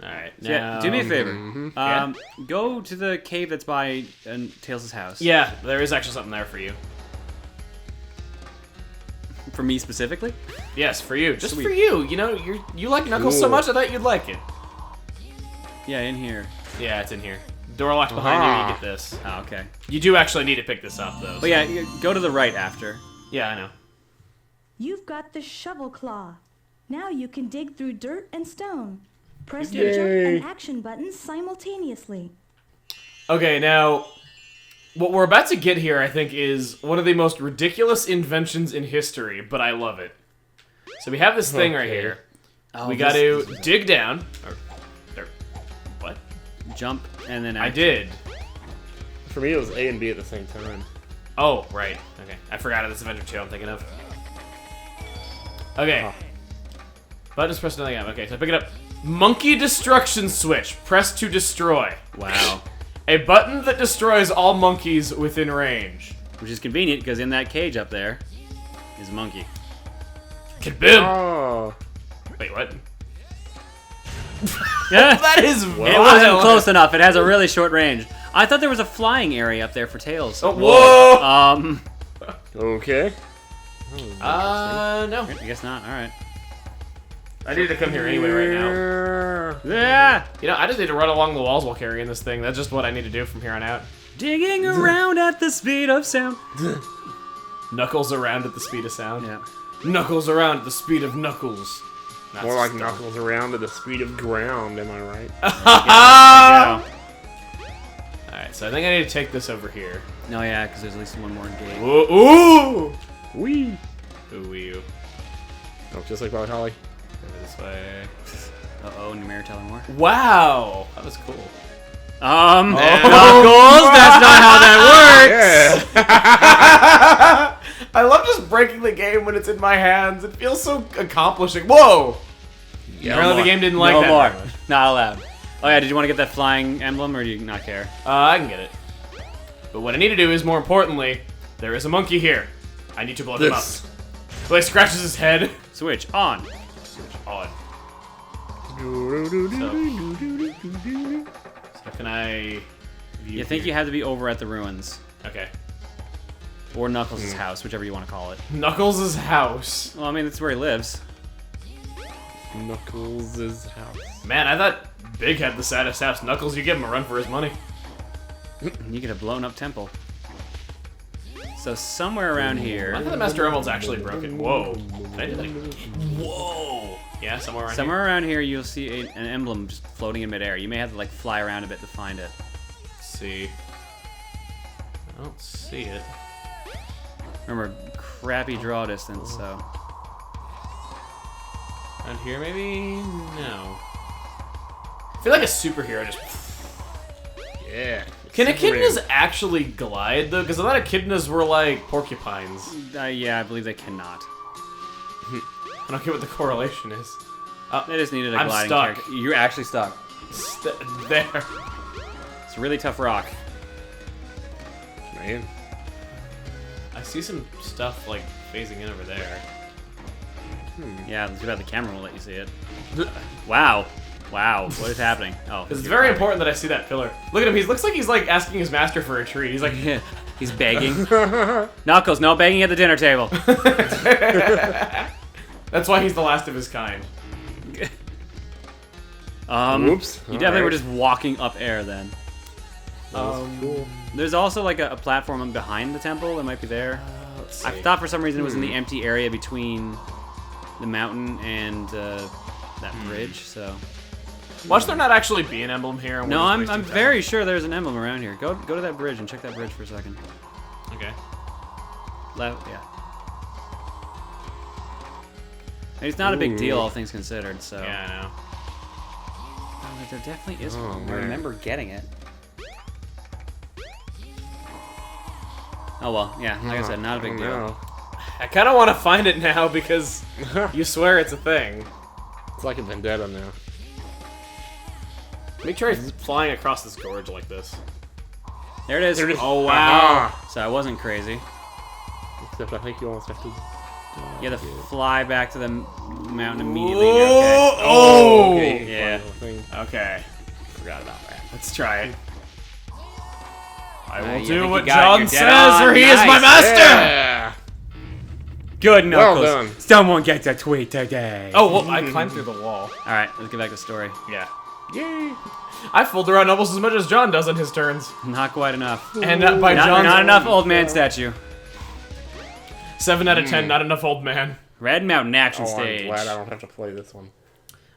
Alright, So yeah, do me a favor. Yeah? Go to the cave that's by Tails' house. Yeah, there is actually something there for you. For me specifically? Yes, for you. Just Sweet. for you. You know, you like Knuckles so much, I thought you'd like it. Yeah, in here. Yeah, it's in here. Door locked behind you, you get this. Oh, okay. You do actually need to pick this up, though. But yeah, go to the right after. Yeah, I know. You've got the shovel claw. Now you can dig through dirt and stone. Press the Yay. jump and action buttons simultaneously. Okay, now, what we're about to get here, I think, is one of the most ridiculous inventions in history, but I love it. So we have this thing right here. Oh, We got to dig down. What? Jump and then I did. For me, it was A and B at the same time. Oh, right. Okay. I forgot of this Adventure 2 I'm thinking of. Okay. Buttons press nothing up. Okay, so I pick it up. Monkey destruction switch. Press to destroy. Wow. A button that destroys all monkeys within range. Which is convenient because in that cage up there is a monkey. Kaboom! Oh. Wait, what? Yeah. That is It wasn't wild. close enough. It has a really short range. I thought there was a flying area up there for Tails. Oh, whoa! Okay. No. I guess not. All right. I need to come here anyway right now. Yeah. You know, I just need to run along the walls while carrying this thing. That's just what I need to do from here on out. Digging around at the speed of sound. Knuckles around at the speed of sound. Yeah. Knuckles around at the speed of Knuckles. Not More so like dumb. Knuckles around at the speed of ground, am I right? Ah! Alright, so I think I need to take this over here. No, yeah, because there's at least one more gate. Ooh! Wee. Ooh, you. Oh, just like Bobby Holly. Go this way. Uh-oh, Numair telling more. Wow! That was cool. Knuckles, that's not how that works! Yeah. I love just breaking the game when it's in my hands. It feels so accomplishing. Whoa! Apparently the game didn't like no that more. very much. Not allowed. Oh yeah, did you want to get that flying emblem or do you not care? I can get it. But what I need to do is, more importantly, there is a monkey here. I need to blow him up. This. So he scratches his head. Switch on. Switch on. So can I view You think here? you have to be over at the ruins. Okay. Or Knuckles' house, whichever you want to call it. Knuckles' house. Well, I mean, that's where he lives. Knuckles' house. Man, I thought Big had the saddest house. Knuckles, you give him a run for his money. You get a blown up temple. So somewhere around I here, thought the Master Emerald's actually broken. Whoa. Can I do that again? Whoa. Yeah, somewhere around somewhere around here, you'll see an emblem just floating in midair. You may have to like fly around a bit to find it. here. Let's see. I don't see it. Remember, crappy draw distance, so. Around here, maybe? No. I feel like a superhero just... Yeah. Can Superman. echidnas actually glide, though? Because I thought echidnas were like porcupines. Yeah, I believe they cannot. I don't get what the correlation is. They just needed a I'm gliding stuck. character. You're actually stuck. There. It's a really tough rock. Man. I see some stuff like phasing in over there. Yeah, too bad the camera won't let you see it. Wow. Wow, what is happening? Oh, Because it's you're very fine. important that I see that pillar. Look at him. He looks like he's like asking his master for a treat. He's like, Yeah, he's begging. Knuckles, no begging at the dinner table. that's why he's the last of his kind. Whoops. You definitely were just walking up air then. Cool. There's also like a platform behind the temple that might be there. Let's I see. thought for some reason it was in the empty area between the mountain and that bridge, so. Watch there not actually be an emblem here. and we're No, just I'm wasting time. very sure there's an emblem around here. Go to that bridge and check that bridge for a second. Okay. Left, yeah. And it's not a big deal, all things considered, so. Yeah, I know. Oh, there definitely is Oh, one. I man. remember getting it. Oh well, yeah, like I said, not a big deal. No. I kind of want to find it now because you swear it's a thing. It's like a vendetta now. Let me try flying across this gorge like this. There it is. There it is. Oh wow. Ah. So I wasn't crazy. Except I think you almost have to. You have to fly back to the mountain immediately and you're okay. Oh! Okay, Yeah. final thing. Okay. Forgot about that. Let's try it. I will you do think what you got it. John You're dead says, on. or he is my Nice. master! Yeah. Good, Knuckles. Well done. Someone gets a tweet today. Oh, well, I climbed through the wall. All right, let's get back to the story. Yeah. Yay. I fooled around almost as much as John does on his turns. Not quite enough. And by Not, John's not enough old man statue. 7 out of 10, not enough old man. Red Mountain action Oh, stage. I'm glad I don't have to play this one.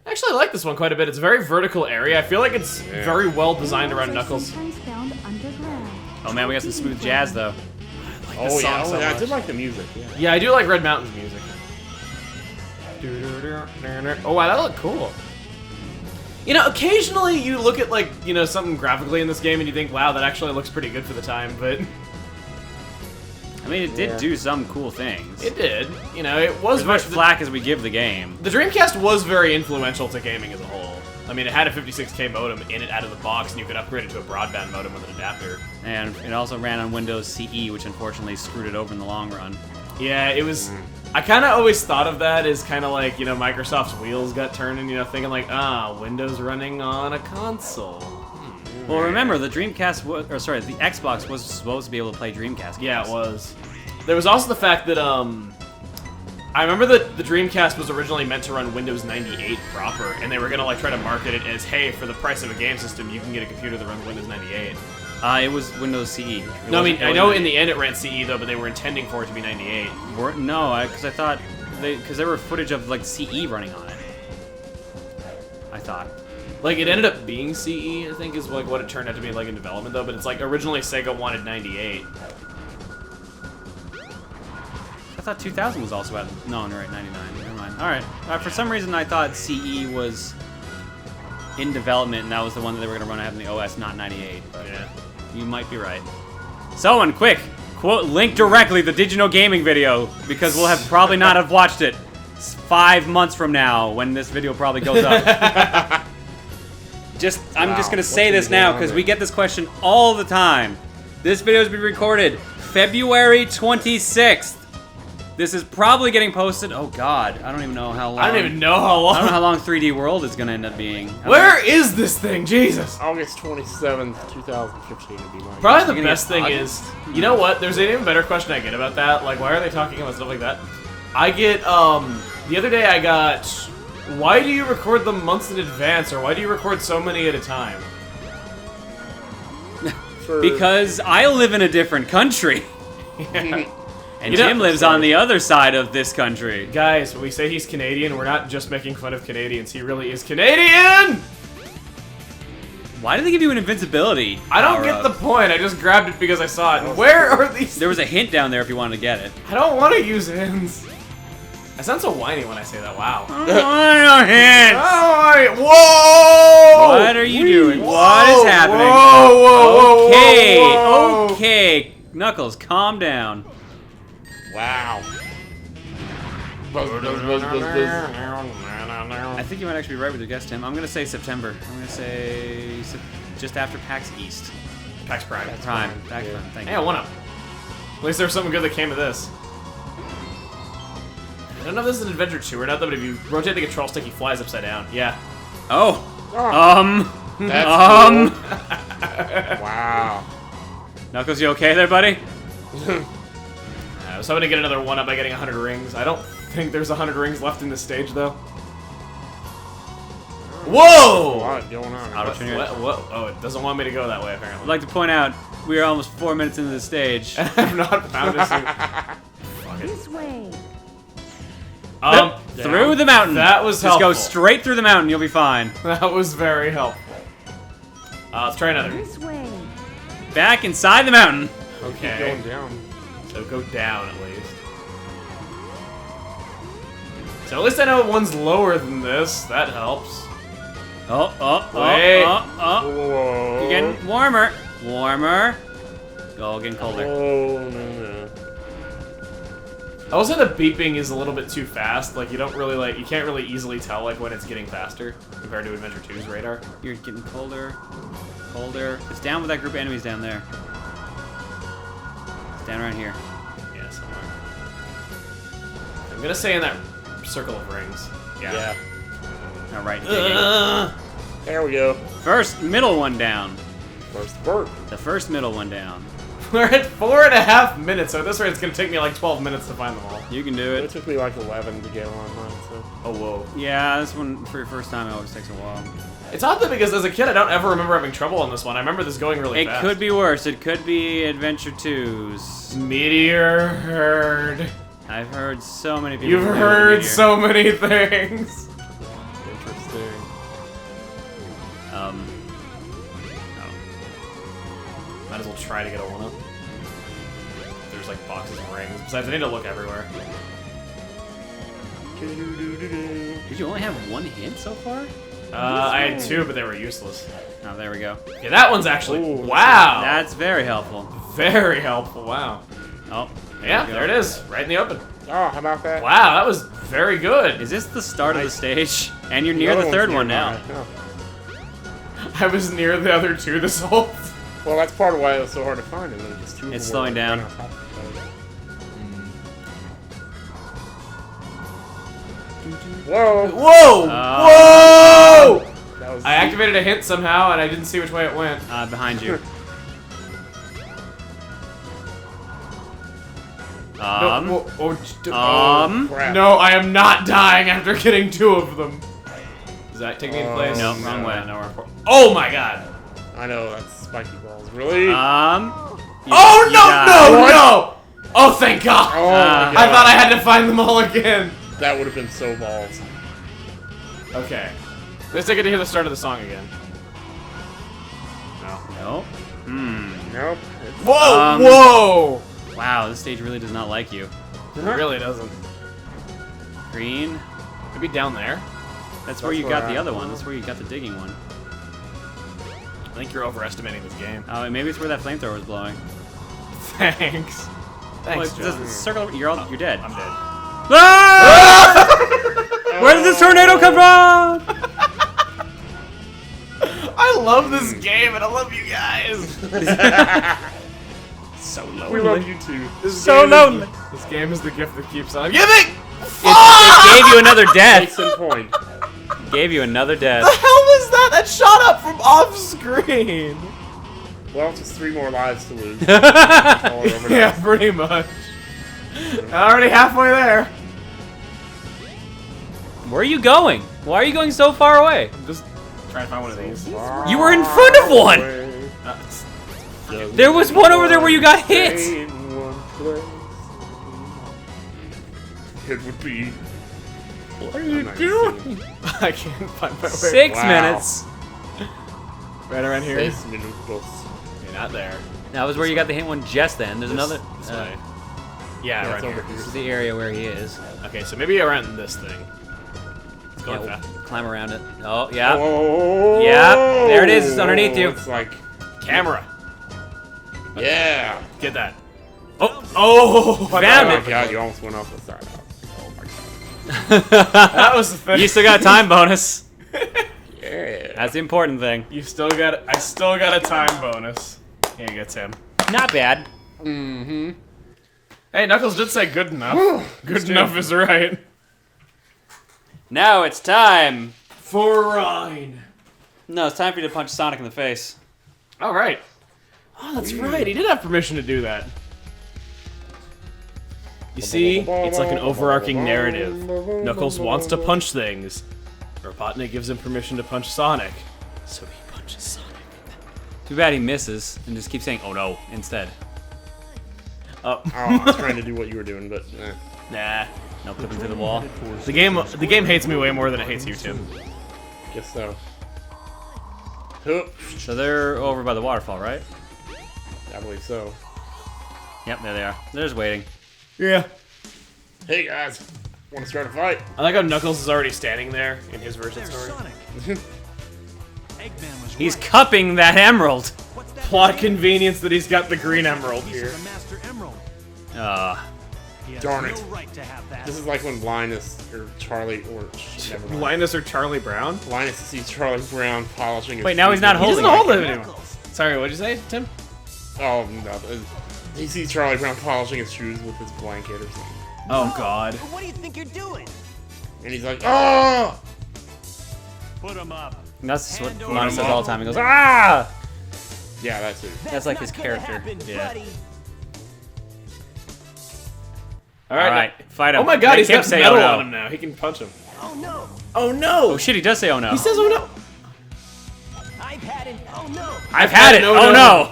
I actually like this one quite a bit. It's a very vertical area. I feel like it's very well designed around Worlds are Knuckles. sometimes found underground. Oh man, we got some smooth jazz though. Oh yeah, song so I much. did like the music. Yeah. Yeah, I do like Red Mountain's music. Oh wow, that looked cool. You know, occasionally you look at like, you know, something graphically in this game and you think, wow, that actually looks pretty good for the time, but I mean, it did Yeah. do some cool things. it did. You know, it was As much very- flack as we give the game. The Dreamcast was very influential to gaming as a whole. I mean, it had a 56K modem in it out of the box, and you could upgrade it to a broadband modem with an adapter. And it also ran on Windows CE, which unfortunately screwed it over in the long run. Yeah, it was... I kind of always thought of that as kind of like, you know, Microsoft's wheels got turning, you know, thinking like, Windows running on a console. Well, remember, the Dreamcast was, or sorry, the Xbox was supposed to be able to play Dreamcast games. Yeah, it was. There was also the fact that, I remember that the Dreamcast was originally meant to run Windows 98 proper, and they were gonna like try to market it as, hey, for the price of a game system, you can get a computer that runs Windows 98. It was Windows CE. No, I mean, I know in the end it ran CE though, but they were intending for it to be 98. No, because I thought because there were footage of like CE running on it. I thought. Like, it ended up being CE, I think, is like what it turned out to be like in development though, but it's like originally Sega wanted 98. I thought 2000 was also at no, right, 99. Never mind. All right. For some reason, I thought CE was in development, and that was the one that they were going to run out in the OS, not 98. But Yeah. you might be right. Someone, quick, quote, link directly the Did You Know Gaming video, because we'll have probably not have watched it 5 months from now when this video probably goes up. I'm just Wow, gonna what's say gonna this be now going on because there? we get this question all the time. This video has been recorded February 26th. This is probably getting posted. Oh God, I don't even know how long. I don't even know how long. I don't know how long 3D World is gonna end up being. Where is this thing? Jesus. August 27th, 2015 would be my Probably the gonna best get thing is, you know what? There's an even better question I get about that. Like, why are they talking about stuff like that? I get, the other day I got, why do you record them months in advance, or why do you record so many at a time? For- Because I live in a different country, and You know- Jim lives on the other side of this country. Guys, when we say he's Canadian, we're not just making fun of Canadians. He really is Canadian! Why did they give you an invincibility? I don't power get up? the point. I just grabbed it because I saw it. Where are these? There was a hint down there if you wanted to get it. I don't want to use hints. I sound so whiny when I say that. Wow. Oh, hints! Whoa! What are you doing? Whoa, What is happening? Whoa, whoa, Okay, whoa, whoa. okay. Knuckles, calm down. Wow. Buzz, buzz, buzz, buzz, buzz. I think you might actually be right with your guess, Tim. I'm gonna say September. I'm gonna say just after PAX East. PAX Prime. Prime. fine. PAX Yeah. Prime. Thank Hey, you. I won up. At least there was something good that came of this. I don't know if this is an adventure 2 or not, though, but if you rotate the control stick, he flies upside down. Yeah. Oh. That's cool. Wow. Knuckles, you okay there, buddy? I was hoping to get another 1-up by getting 100 rings. I don't think there's 100 rings left in this stage, though. A Whoa! lot going on. Auto-tune. What? Oh, it doesn't want me to go that way, I'd apparently. like to point out we are almost 4 minutes into the stage. I've not found this. This way. Through the mountain. That was Just helpful. go straight through the mountain. You'll be fine. That was very helpful. Let's try another. This way. Back inside the mountain. Keep Okay. going down. So go down, at least. So at least I know one's lower than this. That helps. Wait. Whoa. You're getting warmer. Warmer. Oh, getting colder. Oh, no. I also the beeping is a little bit too fast. Like you don't really you can't really easily tell like when it's getting faster compared to Adventure 2's radar. You're getting colder. Colder. It's down with that group of enemies down there. It's down right here. Yeah, somewhere. I'm gonna say in that circle of rings. Yeah. All right. There we go. First middle one down. First bird. The first middle one down. We're at 4.5 minutes, so at this rate it's gonna take me like 12 minutes to find them all. You can do It it. took me like 11 to get on mine, so. Oh, whoa. Yeah, this one for your first time it always takes a while. It's odd though, because as a kid I don't ever remember having trouble on this one. I remember this going really It fast. could be worse. It could be Adventure 2's. Meteor herd. I've heard so many people. You've play with heard Meteor. so many things. Interesting. Oh. Might as well try to get a 1-up. There's like boxes and rings. Besides, I need to look everywhere. Did you only have one hint so far? I had 2, but they were useless. Oh, there we go. Okay, that one's actually Ooh, wow. That's very helpful. Very helpful. Wow. Oh. Yeah, we go. there it is, right in the open. Oh, how about that? Wow, that was very good. Is this the start of the stage? And you're The near other the one's third one nearby. now. Oh. I was near the other 2 this whole. Well, that's part of why it was so hard to find it. Just 2 of It's them were, slowing like, down. right on top of each other. Whoa! Whoa! Whoa! That was I activated a hint somehow, and I didn't see which way it went. Behind you. crap. No, I am not dying after getting 2 of them. Does that take me in place? No, wrong way. No, oh my god! I know, that's spiky balls. Really? You Oh died. no! Oh, thank God! Oh my God. I thought I had to find them all again. That would have been so balls. Okay. Let's take it to hear the start of the song again. No. No. Nope. Whoa! Whoa! Wow, this stage really does not like you. It really doesn't. Green. Maybe down there. That's where you where got the I- other one. That's where you got the digging one. I think you're overestimating this game. Oh, and maybe it's where that flamethrower was blowing. Thanks. Well, Thanks, it's John. just circle. You're dead. I'm dead. Ah! Where did this tornado come from? I love this game and I love you guys. So lonely. We love you too. This game is the gift that keeps on giving. It gave you another Case death. in point. Gave you another death. The hell was that? That shot up from off screen. Well, just 3 more lives to lose. All over Yeah, that. pretty much. Already halfway there. Where are you going? Why are you going so far away? I'm just trying to find one of these. You were in front of one. There was one over there where you got hit. In one place. It would be. What are you doing? I can't find my way. 6 Wow. minutes. Right around here. 6 minutos. You're not there. That was where you got the hint one just then. There's another. This way. Yeah, Yeah, right it's here. over here. This is the area where he is. Okay, so maybe around this thing. It's going Yeah, fast. we'll climb around it. Oh, yeah. Oh, Yep, there it is, it's underneath you. It's like, Camera. yeah. Get that. Oh, Found Oh it. my God, you almost went off the side. Oh my God. That was the thing. You still got a time bonus. Yeah. That's the important thing. You still got. I still got a time bonus. Here gets him. Not bad. Mm-hmm. Hey, Knuckles did say good enough. Good enough is right. Now it's time. For Rhine. No, it's time for you to punch Sonic in the face. All right. Oh, that's right. He did have permission to do that. You see, it's like an overarching narrative. Knuckles wants to punch things. Robotnik gives him permission to punch Sonic, so he punches Sonic. Too bad he misses and just keeps saying, oh no, instead. Oh, Oh, I was trying to do what you were doing, but nah. No, put him through the wall. The game hates me way more than it hates you, Tim. guess so. Hup. So they're over by the waterfall, right? I believe so. Yep, there they are. They're just waiting. Yeah. Hey guys, want to start a fight? I like how Knuckles is already standing there in his version story. Eggman was He's right. cupping that emerald. What's that Plot mean? convenience that he's got the green emerald He's here. the Master Emerald. He has Darn no it. right to have that. This is like when Linus or Charlie or never mind. Linus or Charlie Brown? Linus sees Charlie Brown polishing his Wait, now he's shoes not with- He holding doesn't hold it. it anymore. Sorry, what'd you say, Tim? Oh no! He sees Charlie Brown polishing his shoes with his blanket or something, Oh God. But what do you think you're doing? and he's like, "Oh!" Put him up. And that's what Lana says all the time. He goes, ah! Yeah, that's it. That's like his character. Yeah. All right. Alright, fight him. Oh my god, Make he's him got say, metal oh, no. on him now. He can punch him. Oh no! Oh no! Oh shit, he does say oh no. He says oh no. I've had it. Oh no! I've had it! no, Oh no. no!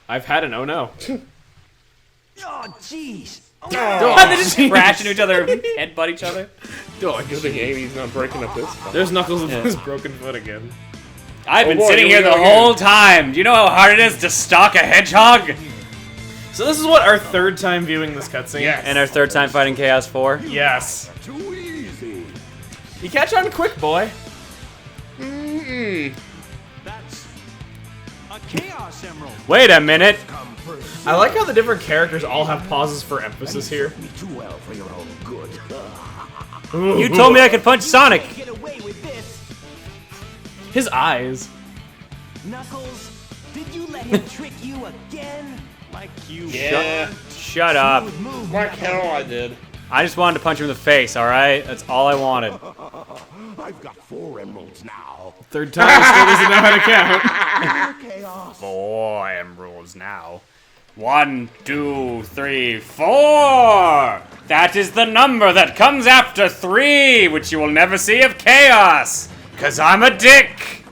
I've had an oh no. Oh jeez! Oh, They just crash into each other, headbutt each other. Oh, good thing Amy's not breaking up this fight. There's Knuckles with his broken foot again. I've been boy, sitting here here we the go again. whole time. Do you know how hard it is to stalk a hedgehog? So this is what our third time viewing this cutscene. Yes. And our third time fighting Chaos 4. Yes. too easy. You catch on quick, boy. That's a Chaos Emerald. Wait a minute. I like how the different characters all have pauses for emphasis here. Me too well for your own good. You told me I could punch Sonic. Get away with this, His eyes. Knuckles. Did you let him trick you again? Like you. Yeah. Shut up. Good move, Like hell I did. I just wanted to punch him in the face, alright? That's all I wanted. I've got 4 emeralds now. Third time he still doesn't know how to count. Chaos. 4 emeralds now. 1, 2, 3, 4! That is the number that comes after 3, which you will never see of Chaos. 'Cause I'm a dick.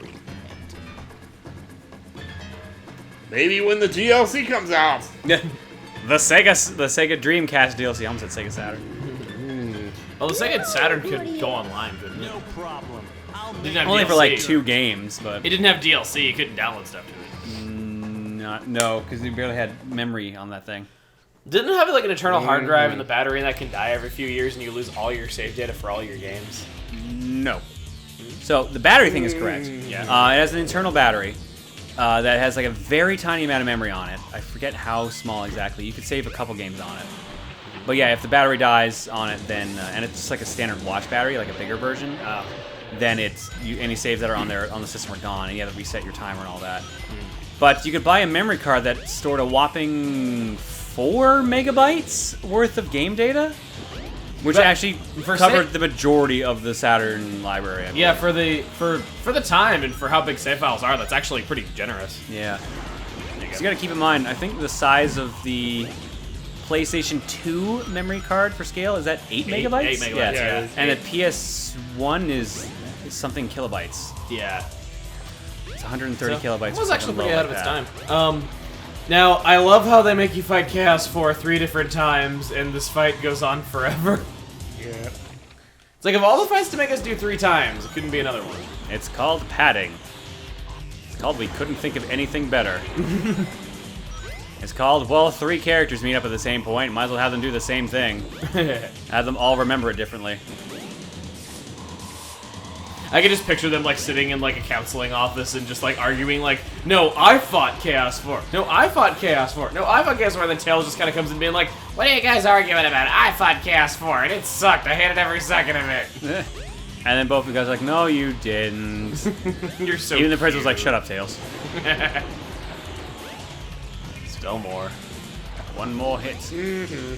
Maybe when the DLC comes out. The Sega Dreamcast DLC. I almost said Sega Saturn. Well, the Sega Saturn could go online, couldn't it? No problem. I'll Didn't make have Only for DLC. like 2 games, but It didn't have DLC. You couldn't download stuff to it. no, because you barely had memory on that thing. Didn't it have like an internal hard drive in the battery that can die every few years and you lose all your save data for all your games? No. So the battery thing is correct. Yeah. It has an internal battery that has like a very tiny amount of memory on it. I forget how small exactly. You could save a couple games on it. But yeah, if the battery dies on it, then and it's just like a standard watch battery, like a bigger version, then any saves that are on there on the system are gone, and you have to reset your timer and all that. But you could buy a memory card that stored a whopping 4 megabytes worth of game data, which But actually for covered sa- the majority of the Saturn library. I believe. Yeah, for the time and for how big save files are, that's actually pretty generous. Yeah. So you gotta keep in mind, I think the size of the PlayStation 2 memory card for scale is that 8 megabytes? 8 megabytes, Yeah. yeah. And the PS1 is something kilobytes. Yeah. It's 130 kilobytes. It was or actually something pretty low ahead of its like time. Now, I love how they make you fight Chaos 4 3 different times, and this fight goes on forever. Yeah. It's like, of all the fights to make us do 3 times, it couldn't be another one. that. It's called padding. It's called we couldn't think of anything better. It's called, well, 3 characters meet up at the same point. Might as well have them do the same thing. Have them all remember it differently. I could just picture them like sitting in like a counseling office and just like arguing like, no, I fought Chaos 4. No, I fought Chaos 4. No, I fought Chaos 4. And then Tails just kind of comes in being like, what are you guys arguing about? I fought Chaos 4 and it sucked. I hated every second of it. And then both of you guys are like, no, you didn't. You're so Even the person was like, cute. shut up, Tails. Still more. One more hit.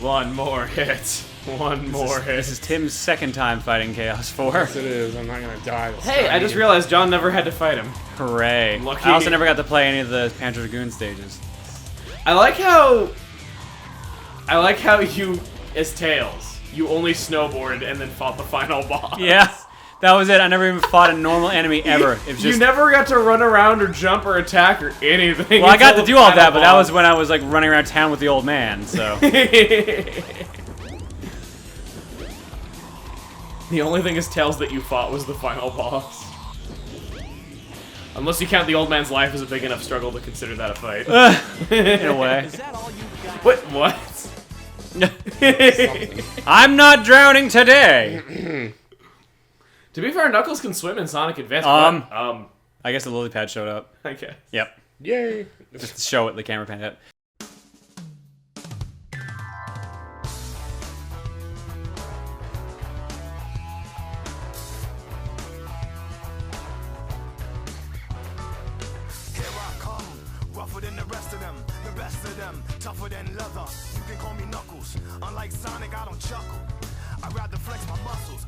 One more hit. One more hit. This is Tim's second time fighting Chaos 4. Yes, it is. I'm not gonna die. This Hey, time I just again. realized John never had to fight him. Hooray. Lucky. I also never got to play any of the Panzer Dragoon stages. I like how you, as Tails, you only snowboarded and then fought the final boss. Yeah, that was it. I never even fought a normal enemy ever. It was just... You never got to run around or jump or attack or anything. Well, I got until to the do all final that, but that was boss. when I was like running around town with the old man, so... The only thing is Tails that you fought was the final boss. Unless you count the old man's life as a big enough struggle to consider that a fight. in a way. Is that all you got? What? I'm not drowning today! To be fair, Knuckles can swim in Sonic Advance. I guess the lily pad showed up. I guess. Yep. Yay. Just to show it, the camera panned it. Here I come, rougher than the rest of them, the best of them, tougher than leather. You can call me Knuckles. Unlike Sonic, I don't chuckle. I'd rather flex my muscles.